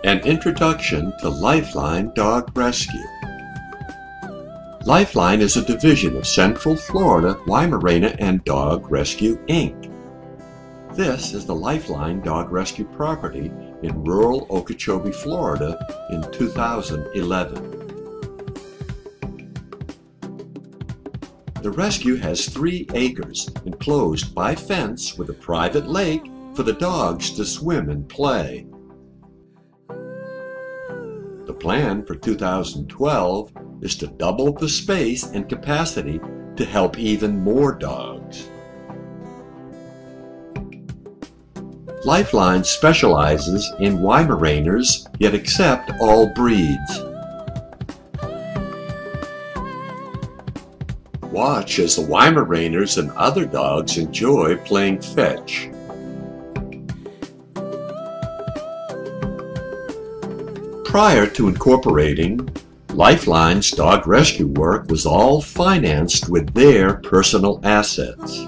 An introduction to Lifeline Dog Rescue. Lifeline is a division of Central Florida Weimaraner and Dog Rescue, Inc. This is the Lifeline Dog Rescue property in rural Okeechobee, Florida in 2011. The rescue has 3 acres enclosed by fence with a private lake for the dogs to swim and play. The plan for 2012 is to double the space and capacity to help even more dogs. Lifeline specializes in Weimaraners, yet accept all breeds. Watch as the Weimaraners and other dogs enjoy playing fetch. Prior to incorporating, Lifeline's dog rescue work was all financed with their personal assets.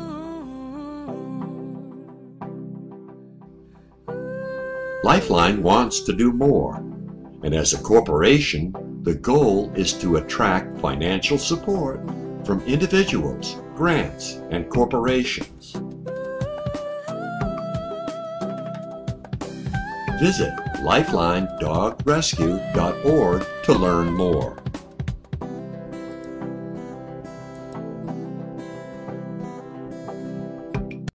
Lifeline wants to do more, and as a corporation, the goal is to attract financial support from individuals, grants, and corporations. Visit lifelinedogrescue.org to learn more.